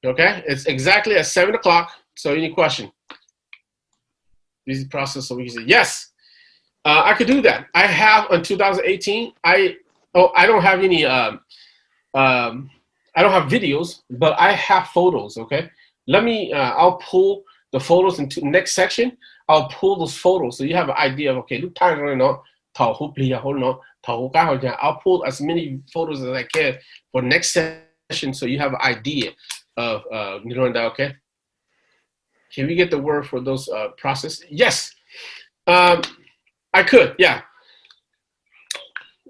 Okay, it's exactly at 7 o'clock. So any question? Easy process. So we can say yes. I could do that. I have in 2018. I don't have any. I don't have videos, but I have photos. Okay, let me. I'll pull the photos into the next section. I'll pull those photos so you have an idea of okay. Look, I'll pull as many photos as I can for next session so you have an idea of you know that. Okay. Can we get the word for those process? Yes. I could. Yeah.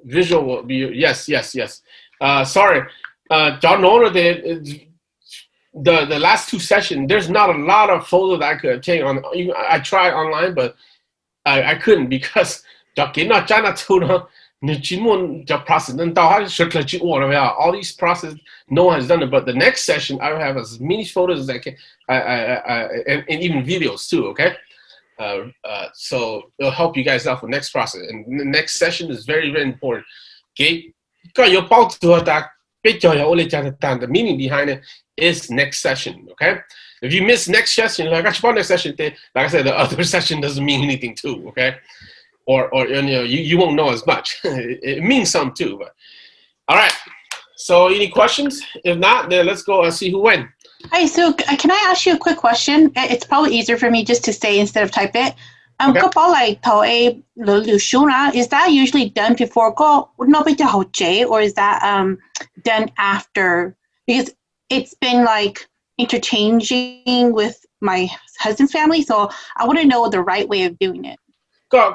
Visual will be yes. Sorry. John Nona did the last two sessions. There's not a lot of photos that I could take on. I tried online, but I couldn't because all these process no one has done it. But the next session I will have as many photos as I can, and even videos too. Okay. So it'll help you guys out for next process. And the next session is very, very important. Okay, the meaning behind it is next session. Okay, if you miss next session, like next session, like I said, the other session doesn't mean anything too. Okay, or you won't know as much. It means some too. But all right. So any questions? If not, then let's go and see who went. Hi, so can I ask you a quick question? It's probably easier for me just to say instead of type it. Okay. Is that usually done before go or is that done after? Because it's been like interchanging with my husband's family, so I want to know the right way of doing it. Before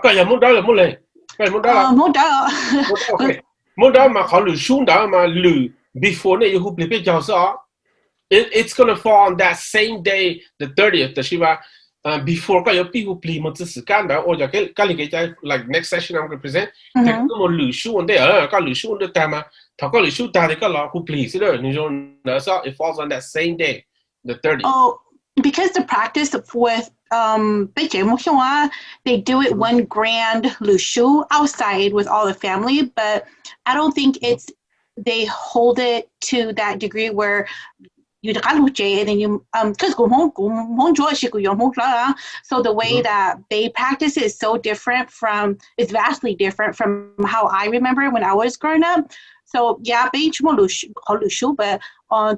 it's gonna fall on that same day, the 30th. The Shiva before people please or like next session I'm gonna present. It falls on that same day, the 30th. Oh, because the practice with they do it one grand lushu outside with all the family, but I don't think they hold it to that degree where you and then you so the way that they practice is so different it's vastly different from how I remember when I was growing up. So yeah, but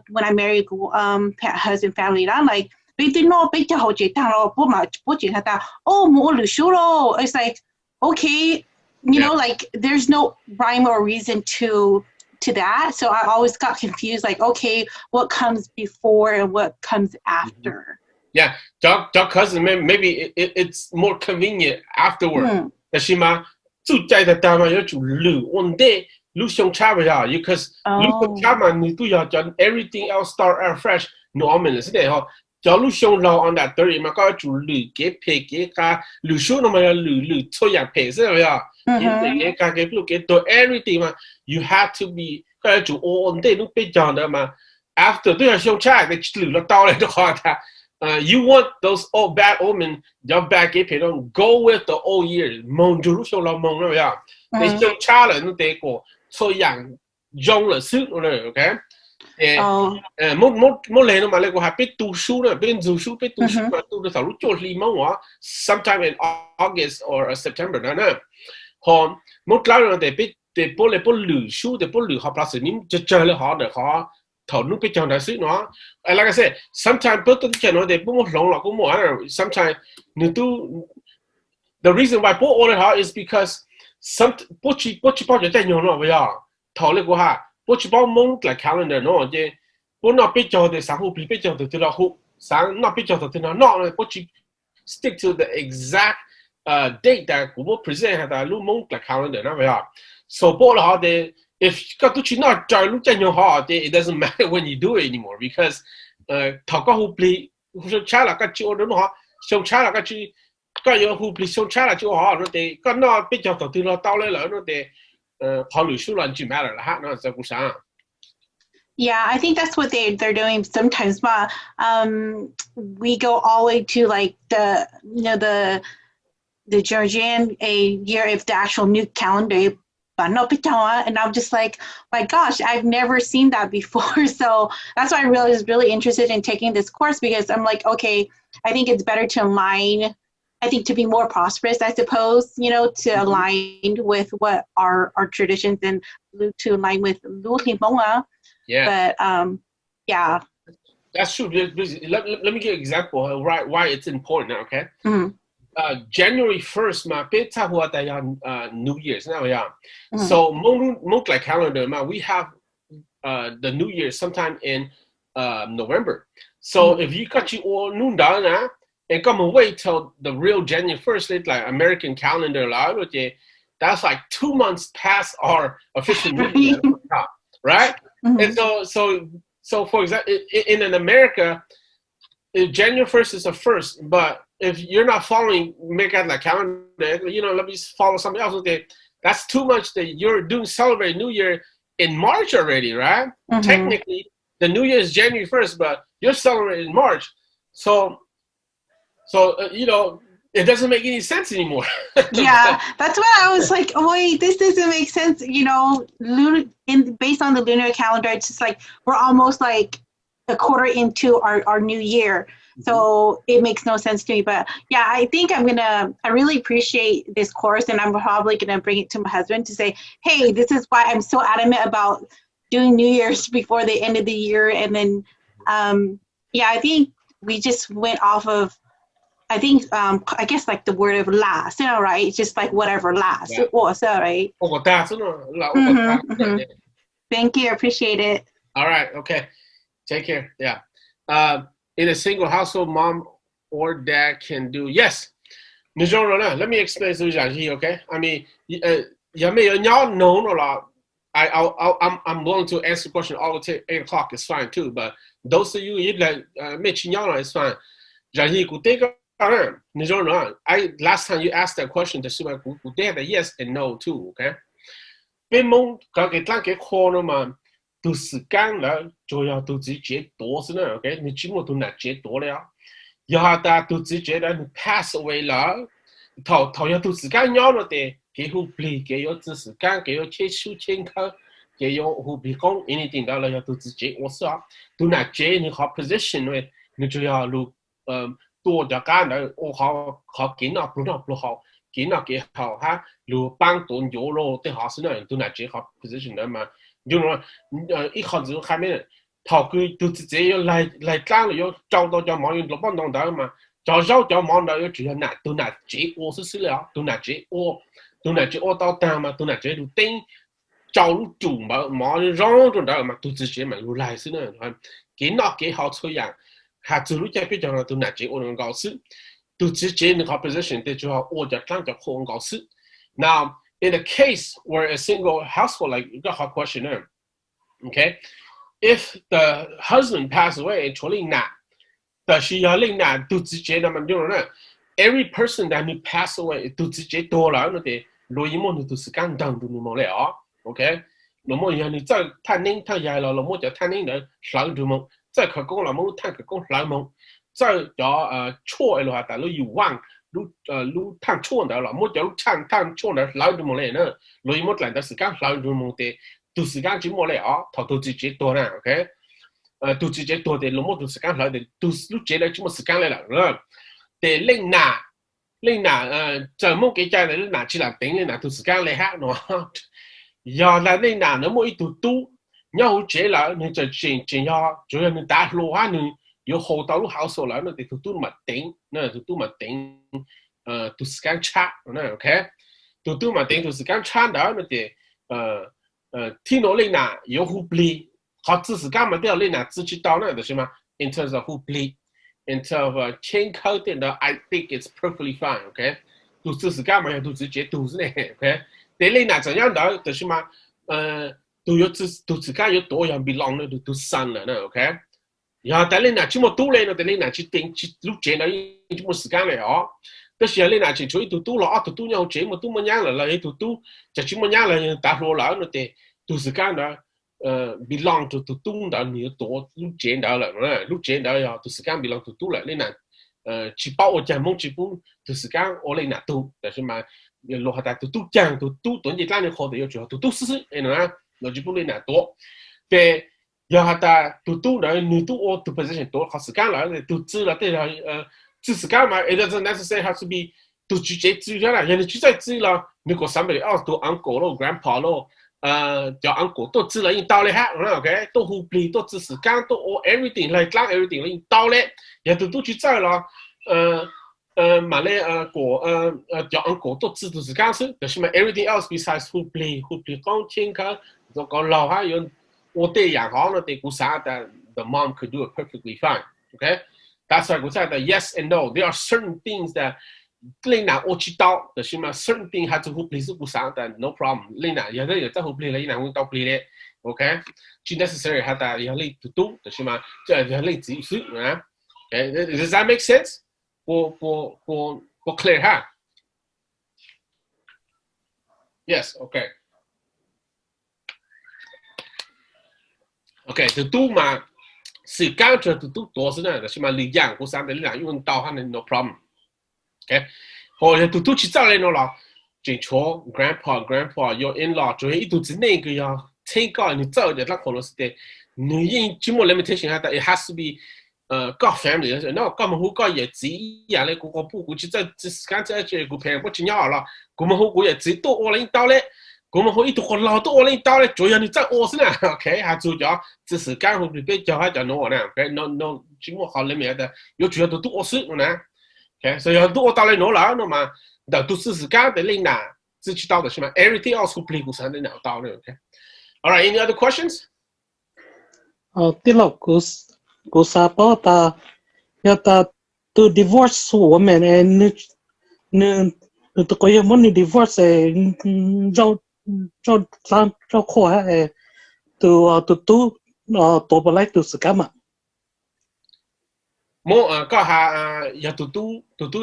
when I married husband family, I'm like it's like okay, like there's no rhyme or reason to that, so I always got confused, like okay, what comes before and what comes after. Yeah, Doc cousin, maybe it's more convenient afterward. Because everything else start fresh normal on that 30 everything you have to be after you want those old bad omen back don't go with the old years. They show challenge they go so young suit okay. Sometime in August or September they pull and like I said, sometimes sometimes the reason why order is because some like calendar stick to the exact date that we present like calendar. So if it doesn't matter when you do it anymore because yeah, I think that's what they're doing sometimes. But we go all the way to like the Georgian a year if the actual new calendar and I'm just like, my gosh, I've never seen that before. So that's why I really was really interested in taking this course because I'm like, okay, I think it's better to align. I think to be more prosperous, I suppose, to align with what our traditions and to align with Hmong. Yeah. But yeah. That's true. Let me give you an example of why it's important, okay? Mm-hmm. January 1st, New Year's now, yeah. Mm-hmm. So, most like calendar, we have the New Year sometime in November. So, if you cut you all noon down, and come and wait till the real January 1st, it's like American calendar, that's like 2 months past our official New Year, right? Mm-hmm. And so for example, in America, January 1st is the first, but if you're not following, make out like calendar, let me follow somebody else. Okay, that's too much that you're doing celebrate New Year in March already, right? Mm-hmm. Technically, the New Year is January 1st, but you're celebrating in March. So it doesn't make any sense anymore. Yeah, that's why I was like, oh, wait, this doesn't make sense. Based on the lunar calendar, it's just like we're almost like a quarter into our new year. So it makes no sense to me. But yeah, I think I really appreciate this course, and I'm probably gonna bring it to my husband to say, hey, this is why I'm so adamant about doing New Year's before the end of the year. And then, I think we just went off of, I guess like the word of last, right? It's just like whatever last. Yeah. Right? Mm-hmm. Thank you. I appreciate it. All right. Okay. Take care. Yeah. In a single household, mom or dad can do, yes. Let me explain to you, okay? I mean, I'm willing to answer the question all the time. 8 o'clock is fine too, but those of you like it's fine. Last time you asked that question, they have a yes and no too, okay? 都时间了，就要都直接多是呢 ，OK？ 你寂寞都难接多了，要下大都直接了，你 pass away 了，头要都时间要了的，给互比，给有知时间，给有切手健康，给有互比讲，anything 到了要都直接，我说都难接你好 position 喂，你就要录多点干的，我好给那不好，给那给好哈，录帮多牛肉的好是呢，都难接好 position 的嘛。一下子还没头佢都直接要嚟爭了，要找到就網要落班當到嘛，找就網到要主要難都難接我是了，都難接我到單嘛，都難接都頂找路做嘛，網讓咗到嘛，都直接嘛，路來是呢，幾那幾好出樣，下走路就比較都難接我能搞事，都直接那個 position 的就好，我就當就好搞事。Now in a case where a single household, like you got a questionnaire, okay, if the husband passed away, every person that passed away, okay, 那么样你再探宁探下了，那么就探宁的上住么，再可讲了么探可讲上么，再叫错的话，但係有忘。路探錯的了，冇就探錯的，老就冇嚟呢。路冇嚟的時間，老就冇的，到時間就冇嚟啊，頭自己多啦 ，OK？到自己多的，路冇到時間老的，到路接嚟就冇時間嚟啦。但另拿，就冇幾家嚟拿起來頂嚟拿到時間嚟嚇喏。要來另拿，你冇一度都，你要接來，你就真要，就要你打路啊你。有好多路好手了，那得都嘛顶，那都嘛顶，都时间差，那 OK， 都嘛顶，都时间差的，那得听到你那有互比，好只是干嘛都要你那自己到那的是吗 ？In terms of 互比 ，in terms of 签口的呢 ，I think it's perfectly fine，OK， 都只是干嘛要都直接都是呢 ，OK， 但你那怎样的的是吗？都有都自家有多样 belong 的都删了呢 ，OK。然後但你嗱，只冇多嚟咯，但你嗱，只定只錄正啦，只冇時間嚟哦。但是你嗱，只做一多啦，多有正冇多乜嘢啦，一多就只乜嘢啦，打落啦，嗰啲多時間啦，belong 就多到你多錄正到啦，錄正到呀，多時間 belong 就多啦，你嗱，只包我就冇只包，多時間我嚟嗱多，但是嘛，落下大都都讲都短期拉你好的要求都是呢，那就不能拿多，对，要下大都呢你都我都 position 多，好时间了都知了对了知识干嘛？It doesn't necessarily have to be 都直接知了，人哋直接知了，你個somebody else 都 uncle 咯 grandpa 咯。叫 uncle 都知了，已到了哈，OK， 都互利，都知识干，都 all everything 嚟講 everything 已到了，也都去做了，嘛咧叫 uncle 都知識干事，但是嘛 everything else besides 互利講聽佢，就講老下有我哋養好了，哋估啥的 the mom could do it perfectly fine，OK，that's why 估啥的 yes and no，there are certain things that 另拿我知道，但是嘛，certain thing 还是互利是不上的 ，no problem。另拿有的有在互利了，另拿会到利的 ，OK。就 necessary 还得要利多多，但是嘛，这要利自己啊。Does that make sense？ 我 clear 哈 ？Yes，OK。OK， 多多嘛，是感觉多多多是呢，但是嘛，利养不上的，另拿用到还能 no problem。OK， 或者都去找人了，正确 grandpa your in-law， 就一肚子那个呀，参加你找的那可能是的，你因这么 limitation 下的 ，it has to be 各 family 的，那我们好个也只一样嘞，个不估计这时间这个朋友不重要了，我们好个也只多我了一刀嘞，我们好一多个老多我了一刀嘞，主要你在我身上 ，OK， 还主要这时间会被叫还叫我呢 ，OK，no， 这么好里面的，有主要都我身呢。Okay, so 要多到来攞啦，那麼都是時間的領拿，自己到的是嘛 ？Everything else 會play 股上的腦到的 ，OK。All right, any other questions？ 第六股啥包的，要的都 divorce woman 你都可以问你 divorce 照扩都多不来都是干嘛？冇個下要嘟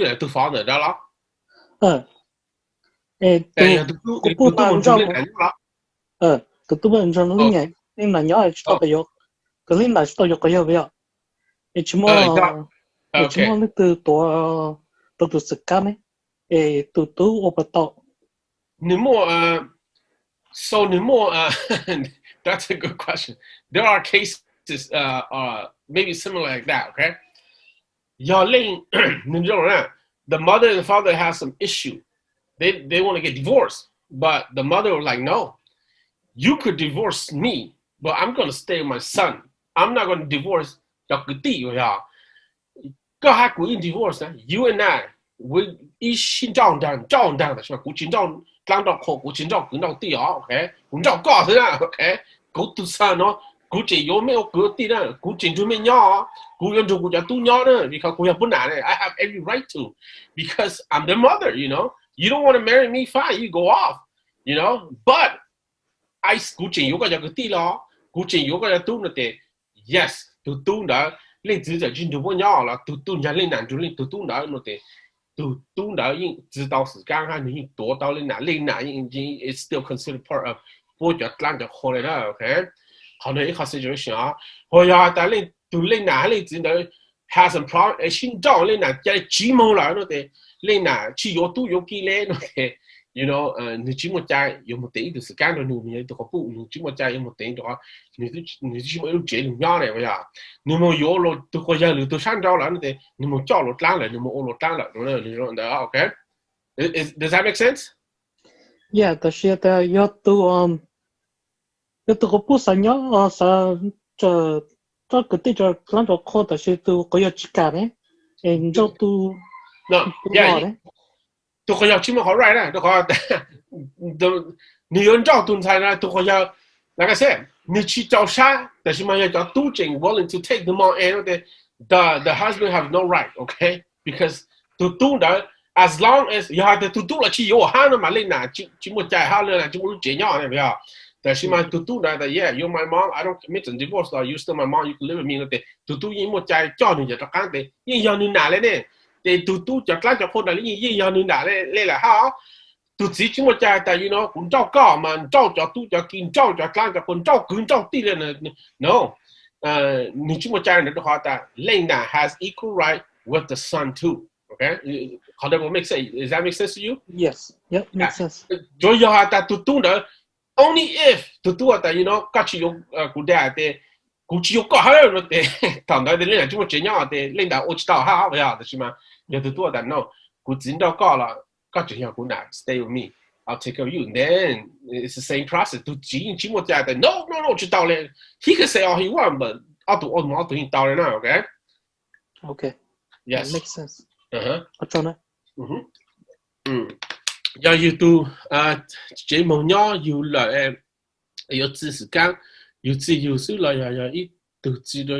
也嘟房的得啦。都不能照都不能照另外另外要知道的有，可另外知道有个要不要？起码你都是干呢？都我不到。你冇so 你冇that's a good question. There are cases maybe similar like that, okay? 要令你种人 the mother and the father has some issue. They want to get divorced, but the mother was like, no, you could divorce me, but I'm going to stay with my son. I'm not going to divorce your divorce. You and I, we 一心照的是吧？古今照当到口，古今照跟到地啊 ，OK， 古照告诉他 ，OK， 古都山哦。古今有没有隔地呢？古今就没鸟啊，古人就古家都鸟呢。because 古家不难呢 I have every right to, because I'm the mother, you know. You don't want to marry me, fine, you go off, you know. But I 古今有个叫个地了，古今有个叫都那的 ，yes， 都的，令自己进就不鸟了，都人家令男就令都的那的。都的应知道时间哈，你多到令男已经 is still considered part of 我就懒就好了 ，OK。可能一开始就想，我要但你都令男你只能 has some problem， 心脏令男在寂寞了那的，令男去有都有几嘞那的 ，you know， 你寂寞在有冇第一段時間度你都個不，你寂寞在有冇第一段，你寂寞有這種樣嘞，喂呀，你冇有咯，都個人你都上咗啦，你哋你冇叫落單了，你冇我落單了，你講的 ，OK？Does that make sense？ Yeah， 但是要個不想要這個地就讓着課，但是都個要時間呢，你就都，yeah，都個要寂寞好 right 啦，都個你用照動態呢，都個要，like I said，你去找啥，但是嘛要找都正 willing to take them on and the husband have no right, okay? Because 都的 as long as 要係都了去有喊了嘛，你嗱寂寞在喊了，寂寞這樣呢，不要。但是嘛，都的 ，yeah, you're my mom. I don't commit to divorce. You still my mom. You can live with me. 那的，因為在教你就講的，因要你拿來呢，的就講就可能因要你拿來了哈，都自己麼在的，you know， คุณเจ้าก็มันเจ้าจะ都จะกินเจ้าจะกลางจะคนเจ้าคืนเจ้าตีเลยนะ no， 你這麼在的話的，Lena has equal right with the son too. Okay, how that will make sense? Does that make sense to you? Yes. Yep. Makes sense. Yo hata tutunda only if tutua ta kachi yo kuda de kuchi yo ka ha no de tam da de le ju che nya de le da o chi da ha ya de shi ma yo tutua da no ku zin da ka la kachi ya ku na stay with me. I'll take care of you. And then it's the same process. No, he can say all he wants, but I'll do him now, okay? Okay. Yes. That makes sense. Yeah, you do chế mong nhỏ you là有知识感，有知有时啦呀一都知道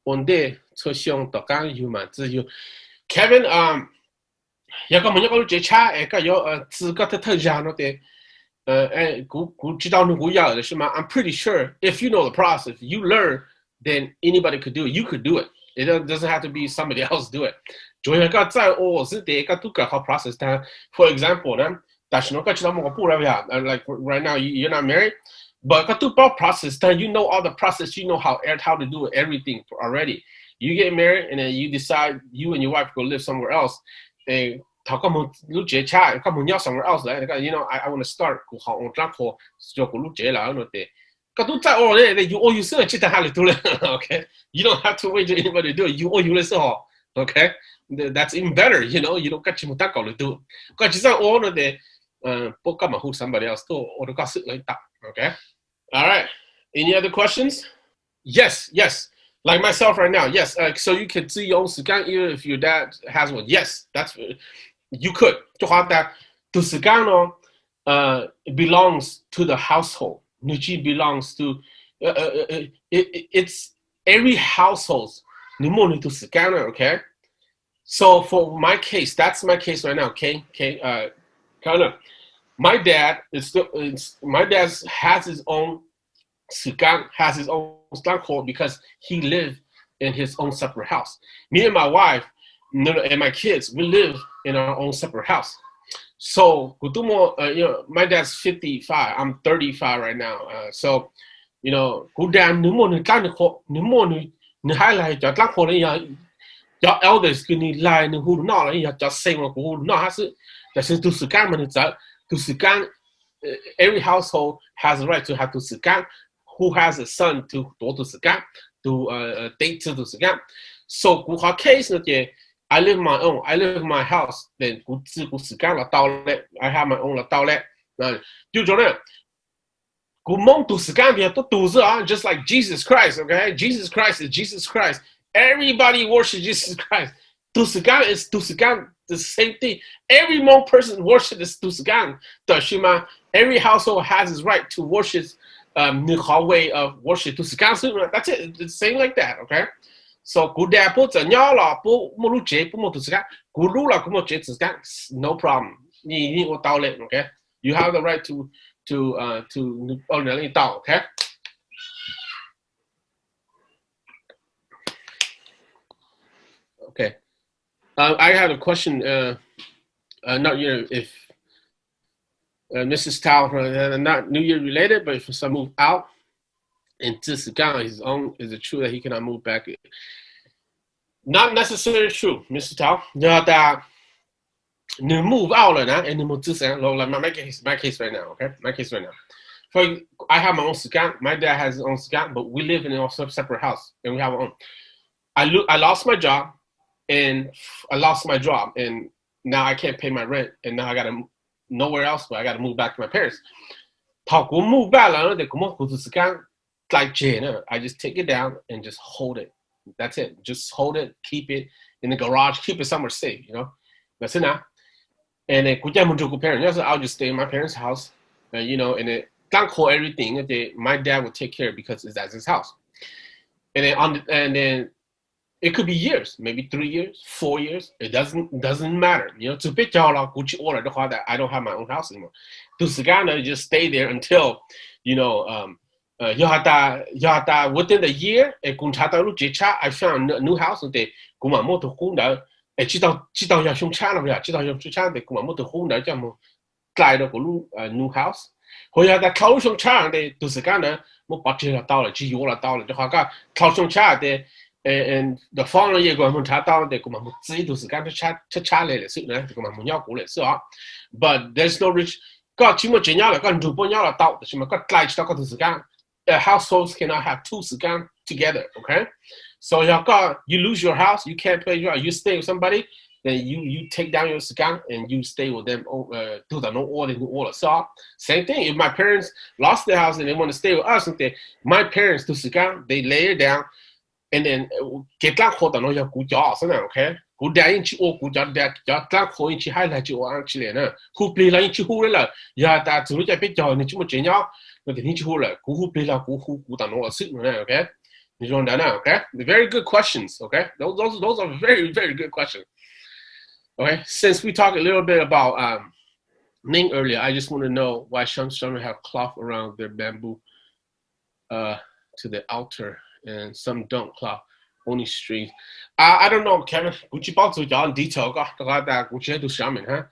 问题出现大家有嘛只有 Kevin有個問一個最差個有資格的特質嗰啲估知道你會要的是嗎 I'm pretty sure if you know the process you learn then anybody could do it you could do it it doesn't have to be somebody else do it 仲有個在我是第一個都個好 process 但 for example 呢但是我知道我不了呀 like right now you're not married but 個都包 process 但 you know all the process you know how to do everything already you get married and then you decide you and your wife go live somewhere else and talk about Luce chat, come on, somewhere else. I want to start. Go on, drop for Joko Luce la no te. Katuta all you say chita hali to okay. You don't have to wait for anybody to do it. You listen all. Okay, that's even better. You don't catch him to do. Because it's not all of the who somebody else do or the gossip like that. Okay. All right. Any other questions? Yes. Like myself right now, yes. So you can see your own scan even if your dad has one. Yes, that's you could. To Sugano belongs to the household. Nuchi belongs to it's every household. Nimoni to Sugano, okay? So for my case, that's my case right now. Okay. Kind of. My dad has his own Sugan has his own stronghold because he lived in his own separate house. Me and my wife and my kids, we live in our own separate house. So, my dad's 55. I'm 35 right now. So, go down. Your elders can lie and who not. You just say who not has it. That's to Sugan. To Sugan, every household has a right to have to Sugan. Who has a son to Sugan, to date to Sugan. So, in case I live my own. I live in my house. Then I have my own toilet. Just like Jesus Christ, okay? Jesus Christ is Jesus Christ. Everybody worships Jesus Christ. Tusugan is Tusugan, the same thing. Every Hmong person worships Tusugan. Every household has his right to worship the way of worship Tusugan. That's it. It's the same like that, okay? So no problem. Okay? You have the right to okay? Okay. I have a question. Not if Mrs. Tao, not New Year related, but if some move out into Sugan, his own, is it true that he cannot move back? Not necessarily true, Mr. Tao. That you move out and you move to like my case right now, okay? My case right now. For I have my own Sugan. My dad has his own Sugan, but we live in a separate house and we have our own. I lost my job. And I lost my job, and now I can't pay my rent, and now I got to nowhere else, but I got to move back to my parents. I just take it down and just hold it. That's it. Just hold it, keep it in the garage, keep it somewhere safe, That's it now. And then I'll just stay in my parents' house, and it can't call everything that my dad would take care of because that's his house. And then it could be years, maybe 3 years, 4 years. It doesn't matter. To pick y'all out, order that I don't have my own house anymore. To Sagana, just stay there until, within the year, I found a new house. They Kumamoto Hunda, a Chita Yashun Channel, Chita Yashun Channel, the Kumamoto Hunda, Jamo, Clyde, a new house. Hoya that Klaushon Chan, to Sagana, Mopachilla Dollar, Giola Dollar, the Haka, Klaushon Chan, and the following year 我们查到的，我们自己都是干查来的是呢，我们要过来是啊，but there's no rich，个起码这样了，个如果要了到，什么个来到个时间，households cannot have 2时间 together，okay？ So you lose your house, you can't pay your house, you stay with somebody, then you take down your scan and you stay with them. Do the no order. So same thing. If my parents lost their house and they want to stay with us, my parents do scan, they lay it down, and then get that hold on your good job, okay? Good day in chi good job that that hold in chi highlight you actually na. Who play like chi who la? Ya that to look at picture and chi mo chenya, but the chi who la, who play like who good no sit okay? You know that now, okay? Very good questions, okay? Those are very, very good questions. Okay, since we talked a little bit about Ning earlier, I just want to know why some have cloth around their bamboo to the altar and some don't cloth, only strings. I don't know, Kevin. Would you about to y'all in detail? Would you do shaman, huh?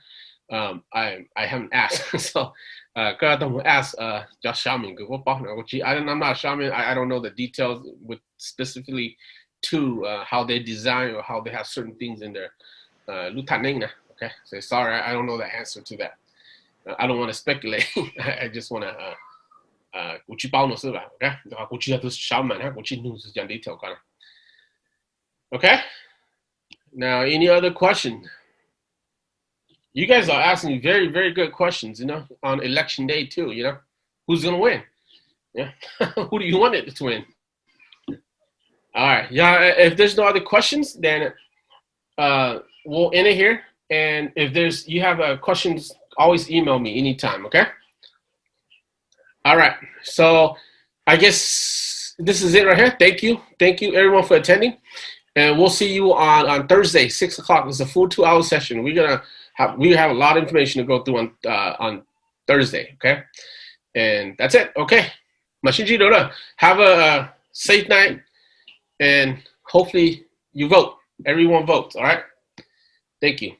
I haven't asked, so I don't ask just shaman. I'm not shaman. I don't know the details with specifically to how they design or how they have certain things in there. Okay, so sorry, I don't know the answer to that. I don't want to speculate. I just want to okay. Now, any other question? You guys are asking very, very good questions, on election day too, who's gonna win? Yeah. Who do you want it to win? All right, yeah, if there's no other questions, then we'll end it here. And if you have questions, always email me anytime, okay? All right, so I guess this is it right here. Thank you everyone for attending, and we'll see you on Thursday, 6 o'clock. It's a full 2-hour session. We have a lot of information to go through on Thursday, okay? And that's it, okay? Have a safe night, and hopefully you vote. Everyone votes, all right? Thank you.